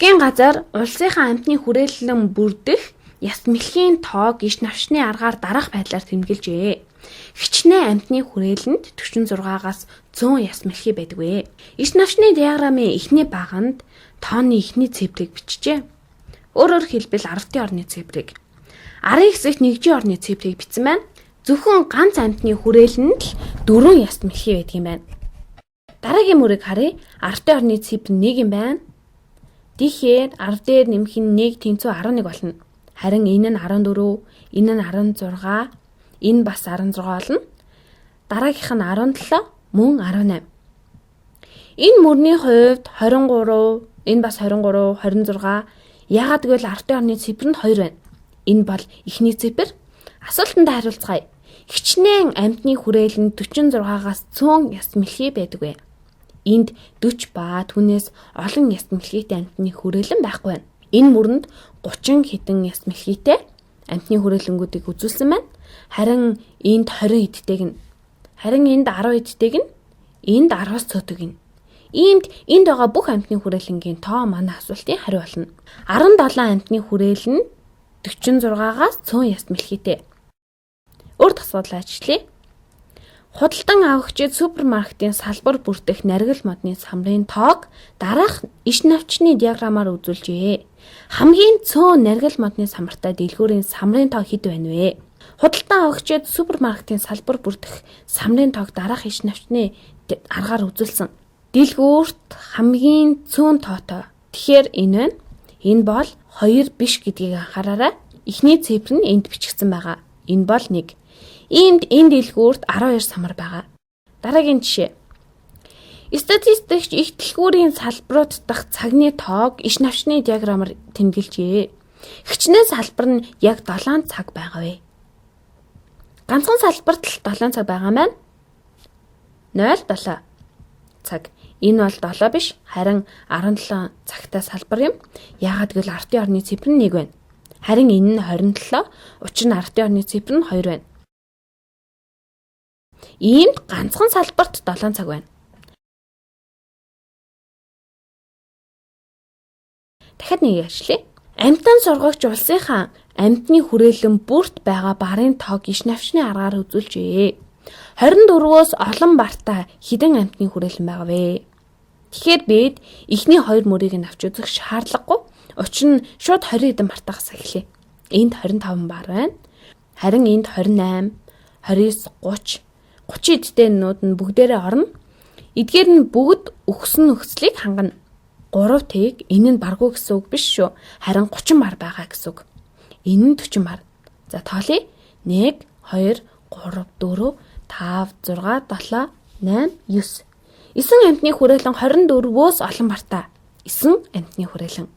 Засгийн газар улсынхаа амьтны хүрээлэн бүрдэх яс мэлхийн тоог иш навчны аргаар дараах байдлаар тэмдэглэжээ. Хичнээн амьтны хүрээлэнд 46-аас 100 яс мэлхий байдагвэ. Иш навчны диаграмын эхний баганд тооны эхний цифрыг бичжээ. Өөрөөр хэлбэл 10-ын орны цифрыг. Арын хэсэгт 1-ийн орны цифрыг бичсэн байна. Зөвхөн ганц амьтны хүрээлэнд л 4 яс мэлхий байдаг юм байна. Дараагийн мөрийг харъя. 10-ын орны цифр 1 юм байна. Тэгэхээр 10 дээр нэмэх нь 1 тэнцүү 11 болно. Харин энэ нь 14, энэ нь 16, энэ бас 16 болно. Дараагийнх нь 17, мөн 18. Энэ мөрний хувьд 23, энэ бас 23, 26. Яагаад гэвэл 10-ын орны цифр нь 2 байна. Энэ бол эхний цифр. Асуултанд хариулцгаая. Хичнээн амьтны хүрээлэнд 46-аас 100 яс мэлхий байдагвэ. Энд 40 ба түүнээс олон яс мэлхийтэй амьтны хүрээлэн байхгүй байна. Энэ мөрөнд 30 хэдэн яс мэлхийтэй амьтны хүрээлэнгүүдийг үзүүлсэн байна. Харин энд 20 эдтэйг нь. Харин энд 10 эдтэйг нь. Энд 10-аас цөөхөг нь. Энд байгаа бүх амьтны хүрээлэнгийн тоо манай асуултын хариу болно. 17 амьтны хүрээлэн 46-аас 100 яс мэлхийтэй. Өөр тасгалаа ажиллая. Худалдан авагчид супермаркетын салбар бүрдэх наргил модны самрын тоог дараах иш навчны диаграмаар үзүүлжээ. Хамгийн цөөн наргил модны самартай дэлгүүрийн самрын тоо хэд байна вэ? Худалдан авагчид супермаркетын салбар бүрдэх самрын тоог дараах иш навчны аргаар үзүүлсэн. Дэлгүүрт хамгийн цөөн тоотой. Тэгэхээр энэ байна. Энэ бол 2 биш гэдгийг анхаараарай. Эхний цифр нь энд бичигдсэн байгаа. Энэ бол 1. Иймд энэ дэлгүүрт 12 самар байгаа. Дараагийн жишээ. Статистикч их дэлгүүрийн салбарууд дахь цагны тоог иш навчны диаграмаар тэмдэглэжээ. Хичнээн салбар нь яг 7 цаг байгаа вэ. Ганцхан салбарт л 7 цаг байгаа маань 07 цаг. Энэ бол 7 биш, харин 17 цагтай салбар юм. Яагаад гэвэл 10-ын орны цифр нь 1 байна. Харин энэ нь 27, учир нь 10-ын орны цифр нь 2 байна. Иймд ганцхан салбарт 7 цаг байна. Дахиад нэг ажиллая. Амьтан сургагч улсынхаа амьтны хүрээлэн бүрт байгаа барын тоог иш навчны аргаар үзүүлжээ. 24-өөс олон бартай хэдэн амьтны хүрээлэн байгаа вэ? Тэгэхээр бид эхний 2 мөрийг нь авч үзэх шаардлагагүй. Учир нь шууд 20 хэдэн бартаагаас эхлэе. Энд 25 бар байна. Харин энд 28, 29, 30 эдтэйнүүд нь бүгдээрээ орно. Эдгээр нь бүгд өгсөн нөхцөлийг хангана. 3 тэг энэ нь баргүй гэсэн үг биш шүү. Харин 30 бар байгаа гэсэн үг. Энэ нь 40 бар. За тоолъё. 1, 2, 3, 4, 5, 6, 7, 8, 9. 9 амьтны хүрээлэн 24-өөс олон бартай. 9 амьтны хүрээлэн.